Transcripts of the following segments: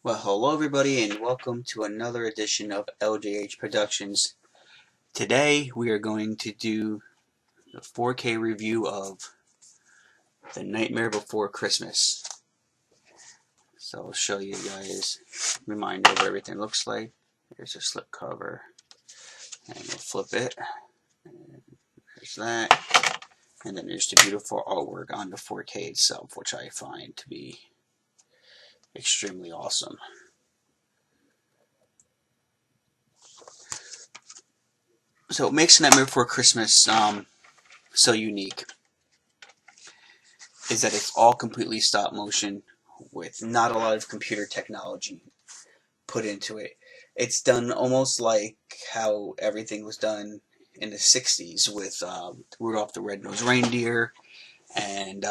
Well, hello everybody and welcome to another edition of LJH Productions. Today we are going to do the 4K review of The Nightmare Before Christmas. So I'll show you guys a reminder of what everything looks like. Here's a slip cover and we'll flip it. And there's that. And then there's the beautiful artwork on the 4K itself, which I find to be extremely awesome. So what makes Nightmare Before Christmas so unique is that it's all completely stop motion with not a lot of computer technology put into it. It's done almost like how everything was done in the 60s with Rudolph the Red-Nosed Reindeer and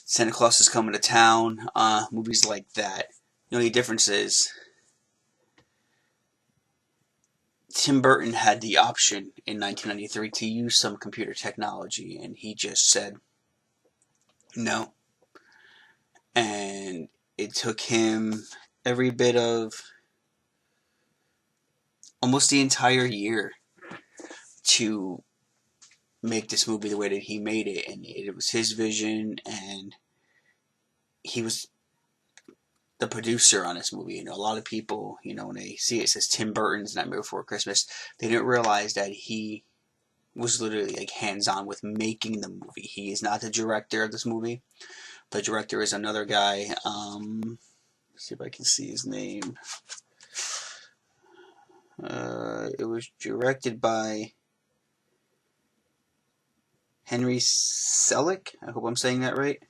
Santa Claus is Coming to Town, movies like that. The only difference is Tim Burton had the option in 1993 to use some computer technology, and he just said no. And it took him every bit of almost the entire year to make this movie the way that he made it, and it was his vision, and he was the producer on this movie. A lot of people, when they see it says Tim Burton's Nightmare Before Christmas, they didn't realize that he was literally like hands-on with making the movie. He is not the director of this movie. The director is another guy. Let's see if I can see his name. It was directed by Henry Selick. I hope I'm saying that right.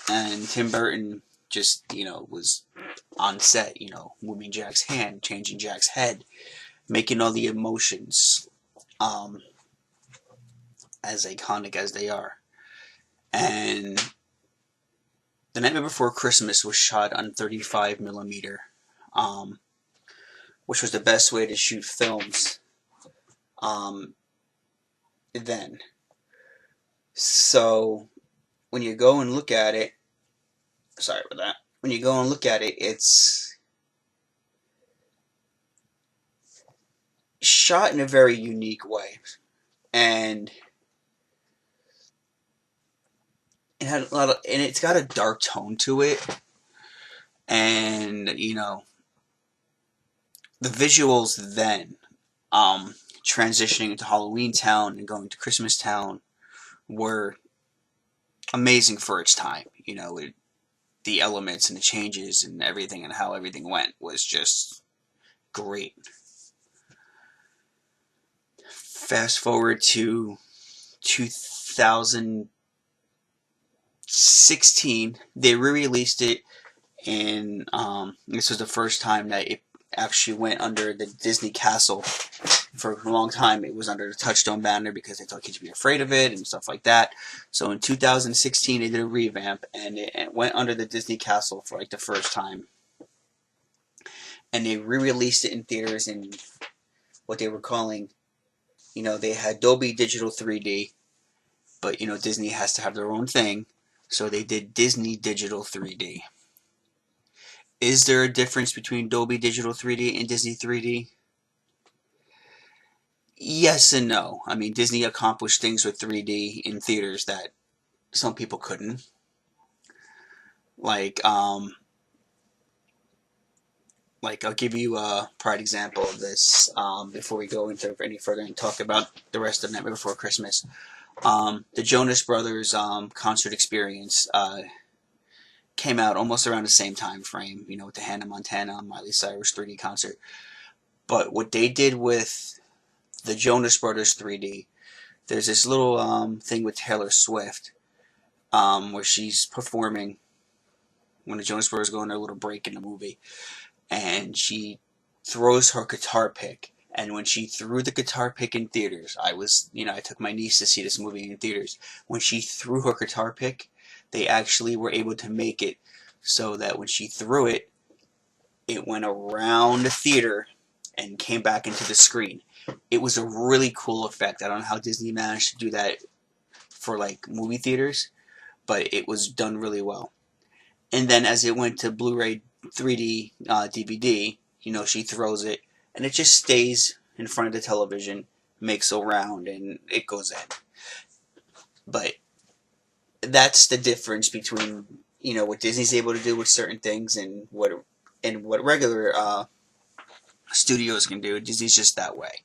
And Tim Burton just, was on set, moving Jack's hand, changing Jack's head, making all the emotions as iconic as they are. And The Nightmare Before Christmas was shot on 35mm, which was the best way to shoot films then. So when you go and look at it, sorry about that. When you go and look at it, it's shot in a very unique way, and it had a lot of, and it's got a dark tone to it, and the visuals then, transitioning into Halloween Town and going to Christmas Town, were amazing for its time. The elements and the changes and everything and how everything went was just great. Fast forward to 2016, they re-released it, and this was the first time that it actually went under the Disney Castle. For a long time, it was under the Touchstone banner because they thought kids would be afraid of it and stuff like that. So in 2016, they did a revamp, and it went under the Disney Castle for like the first time. And they re-released it in theaters in what they were calling, they had Dolby Digital 3D, but Disney has to have their own thing, so they did Disney Digital 3D. Is there a difference between Dolby Digital 3D and Disney 3D? Yes and no. I mean, Disney accomplished things with 3D in theaters that some people couldn't. Like I'll give you a prime example of this before we go into any further and talk about the rest of Nightmare Before Christmas. The Jonas Brothers concert experience came out almost around the same time frame, with the Hannah Montana, Miley Cyrus 3D concert. But what they did with the Jonas Brothers 3D, there's this little thing with Taylor Swift where she's performing when the Jonas Brothers go on their little break in the movie, and she throws her guitar pick. And when she threw the guitar pick in theaters, I took my niece to see this movie in theaters. When she threw her guitar pick, they actually were able to make it so that when she threw it, it went around the theater and came back into the screen. It was a really cool effect. I don't know how Disney managed to do that for like movie theaters, but it was done really well. And then as it went to Blu-ray 3D DVD, she throws it, and it just stays in front of the television, makes a round, and it goes in. But that's the difference between what Disney's able to do with certain things and what regular studios can do. Disney's just that way.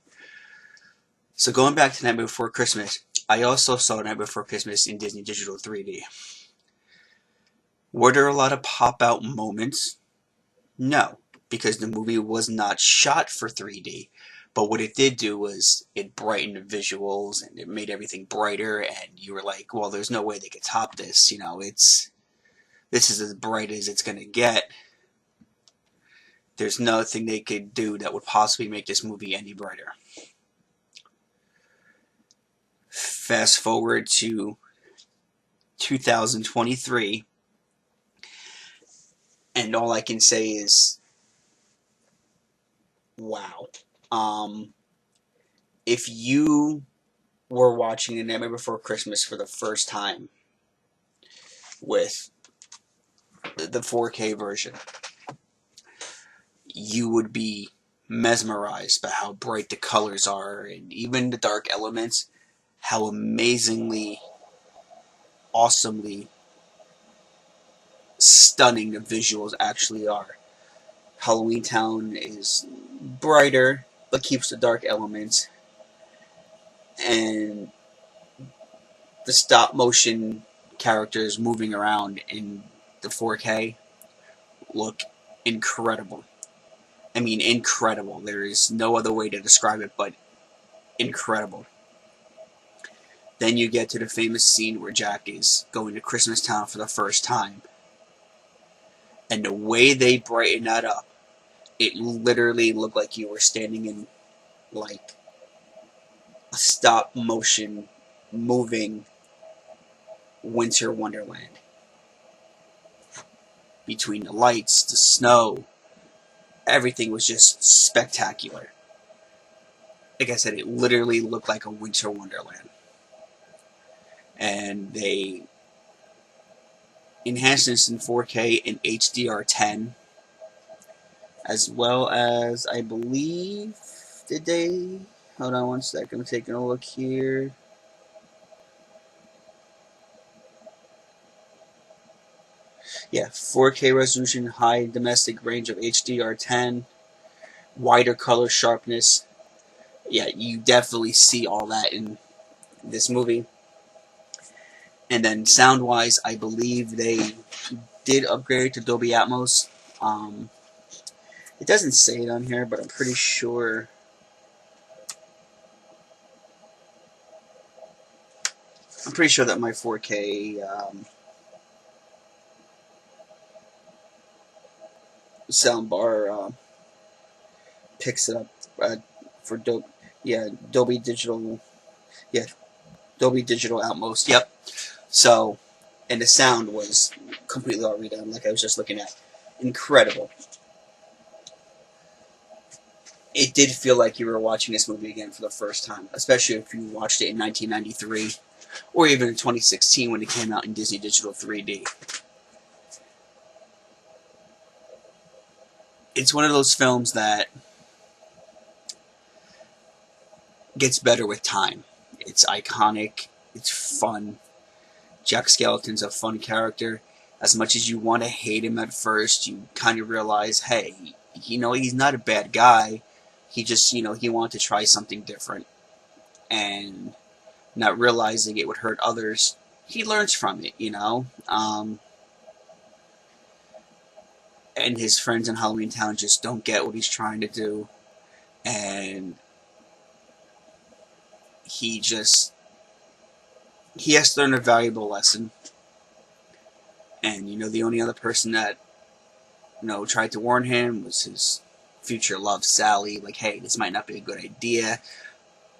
So going back to Night Before Christmas, I also saw Night Before Christmas in Disney Digital 3D. Were there a lot of pop-out moments? No, because the movie was not shot for 3D. But what it did do was it brightened the visuals and it made everything brighter, and you were like, well, there's no way they could top this. This is as bright as it's going to get. There's nothing they could do that would possibly make this movie any brighter. Fast forward to 2023, and all I can say is, wow. If you were watching The Nightmare Before Christmas for the first time with the 4K version, you would be mesmerized by how bright the colors are, and even the dark elements, how amazingly, awesomely stunning the visuals actually are. Halloween Town is brighter, but keeps the dark elements, and the stop motion characters moving around in the 4K look incredible. I mean, incredible. There is no other way to describe it but incredible. Then you get to the famous scene where Jack is going to Christmas Town for the first time. And the way they brighten that up, it literally looked like you were standing in, like, a stop-motion, moving winter wonderland. Between the lights, the snow, everything was just spectacular. Like I said, it literally looked like a winter wonderland. And they enhanced this in 4K and HDR10, as well as, I believe, did they? Hold on one second, I'm taking a look here. Yeah, 4K resolution, high domestic range of HDR10, wider color sharpness. Yeah, you definitely see all that in this movie. And then sound-wise, I believe they did upgrade to Dolby Atmos. It doesn't say it on here, but I'm pretty sure. I'm pretty sure that my 4K soundbar picks it up for Dolby Digital. Yeah, Dolby Digital Atmos. Yep. So, and the sound was completely all redone, like I was just looking at. Incredible. It did feel like you were watching this movie again for the first time, especially if you watched it in 1993, or even in 2016 when it came out in Disney Digital 3D. It's one of those films that gets better with time. It's iconic, it's fun. Jack Skellington's a fun character. As much as you want to hate him at first, you kind of realize, hey, he's not a bad guy. He just, he wanted to try something different. And not realizing it would hurt others, he learns from it, and his friends in Halloween Town just don't get what he's trying to do. And he has to learn a valuable lesson. And, the only other person that, tried to warn him was his future love, Sally. Like, hey, this might not be a good idea.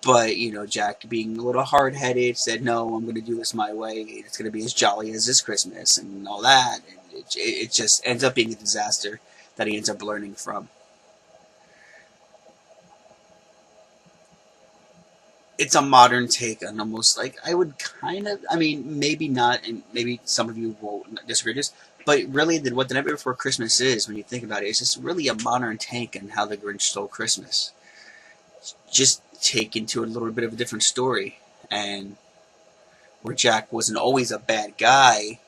But, Jack, being a little hard-headed, said, no, I'm going to do this my way. It's going to be as jolly as this Christmas and all that. And it just ends up being a disaster that he ends up learning from. it's a modern take on almost like, I would kind of, I mean, maybe not, and maybe some of you will disagree with this, but really, what The Nightmare Before Christmas is, when you think about it, is just really a modern take on how the Grinch stole Christmas. Just taken to a little bit of a different story, and where Jack wasn't always a bad guy,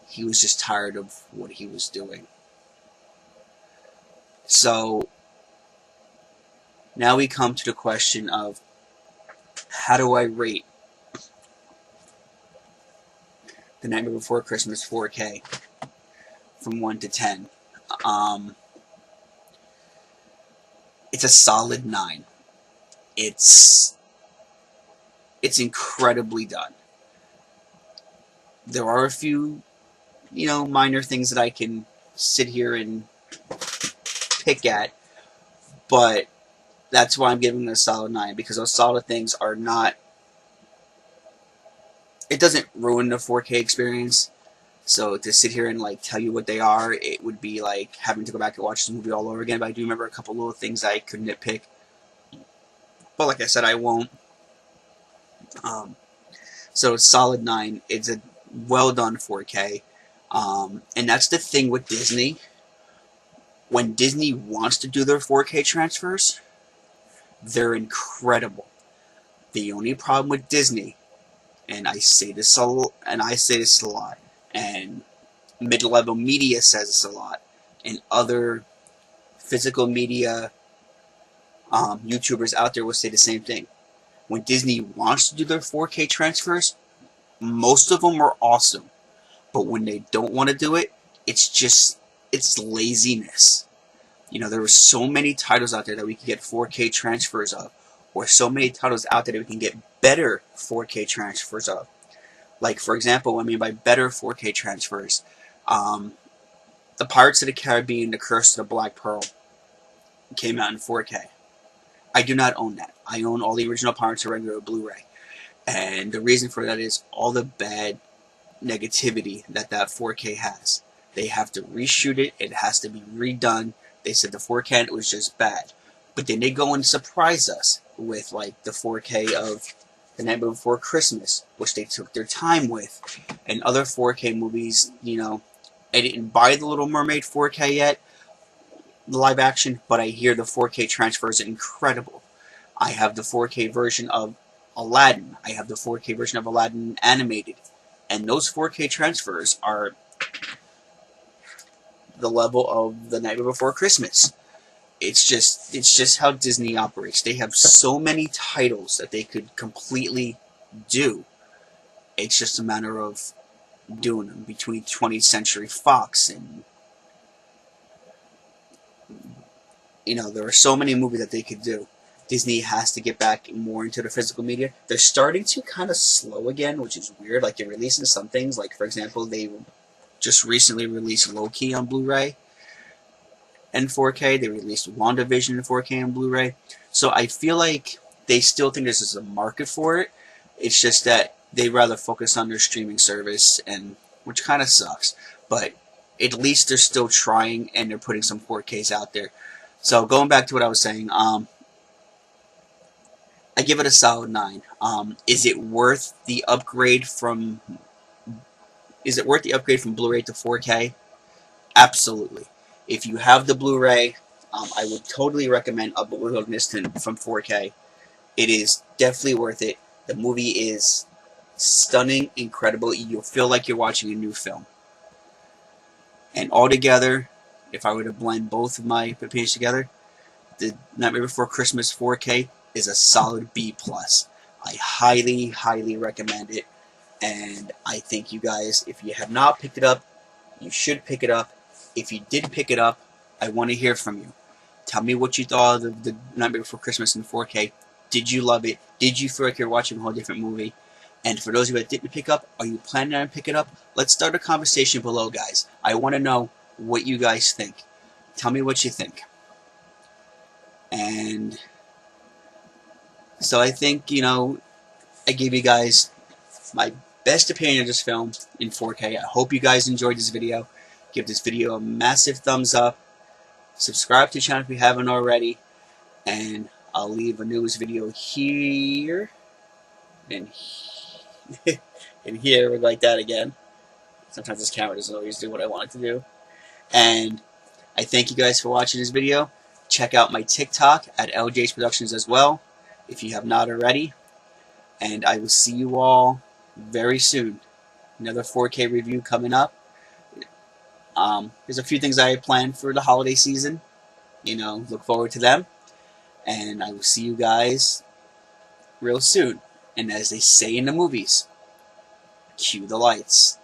he was just tired of what he was doing. So now we come to the question of, how do I rate The Nightmare Before Christmas 4K from 1 to 10? It's a solid 9. It's incredibly done. There are a few, minor things that I can sit here and pick at, but that's why I'm giving it a solid 9, because those solid things are not, it doesn't ruin the 4K experience. So to sit here and like tell you what they are, it would be like having to go back and watch the movie all over again. But I do remember a couple little things I could nitpick. But like I said, I won't. So it's solid 9. It's a well done 4K. And that's the thing with Disney. When Disney wants to do their 4K transfers, they're incredible. The only problem with Disney, and I say this a lot, and mid-level media says this a lot, and other physical media YouTubers out there will say the same thing. When Disney wants to do their 4K transfers, most of them are awesome. But when they don't want to do it, it's laziness. There are so many titles out there that we can get 4K transfers of, or so many titles out there that we can get better 4K transfers of. Like, for example, what I mean by better 4K transfers, the Pirates of the Caribbean, The Curse of the Black Pearl, came out in 4K. I do not own that. I own all the original Pirates of regular Blu-ray. And the reason for that is all the bad negativity that 4K has. They have to reshoot it. It has to be redone. They said the 4K was just bad. But then they go and surprise us with like the 4K of The Nightmare Before Christmas, which they took their time with. And other 4K movies, I didn't buy The Little Mermaid 4K yet, the live action, but I hear the 4K transfers are incredible. I have the 4K version of Aladdin. I have the 4K version of Aladdin animated. And those 4K transfers are the level of The Nightmare Before Christmas. It's just how Disney operates. They have so many titles that they could completely do. It's just a matter of doing them between 20th Century Fox and there are so many movies that they could do. Disney has to get back more into the physical media. They're starting to kind of slow again, which is weird. Like, they're releasing some things. Like, for example, they just recently released Loki on Blu-ray and 4K. They released WandaVision in 4K and Blu-ray. So I feel like they still think there's a market for it. It's just that they rather focus on their streaming service, and which kind of sucks. But at least they're still trying, and they're putting some 4Ks out there. So going back to what I was saying, I give it a solid 9. Is it worth the upgrade from Blu-ray to 4K? Absolutely. If you have the Blu-ray, I would totally recommend uploading this from 4K. It is definitely worth it. The movie is stunning, incredible. You'll feel like you're watching a new film. And altogether, if I were to blend both of my opinions together, The Nightmare Before Christmas 4K is a solid B+. I highly, highly recommend it. And I think you guys, if you have not picked it up, you should pick it up. If you did pick it up, I want to hear from you. Tell me what you thought of The Nightmare Before Christmas in 4K. Did you love it? Did you feel like you're watching a whole different movie? And for those of you that didn't pick up, are you planning on picking it up? Let's start a conversation below, guys. I want to know what you guys think. Tell me what you think. And so I think, I gave you guys my best opinion of this film in 4K. I hope you guys enjoyed this video. Give this video a massive thumbs up. Subscribe to the channel if you haven't already. And I'll leave a newest video here and and here, like that again. Sometimes this camera doesn't always do what I want it to do. And I thank you guys for watching this video. Check out my TikTok at LJ's Productions as well, if you have not already. And I will see you all very soon. Another 4K review coming up. There's a few things I have planned for the holiday season. Look forward to them. And I will see you guys real soon. And as they say in the movies, cue the lights.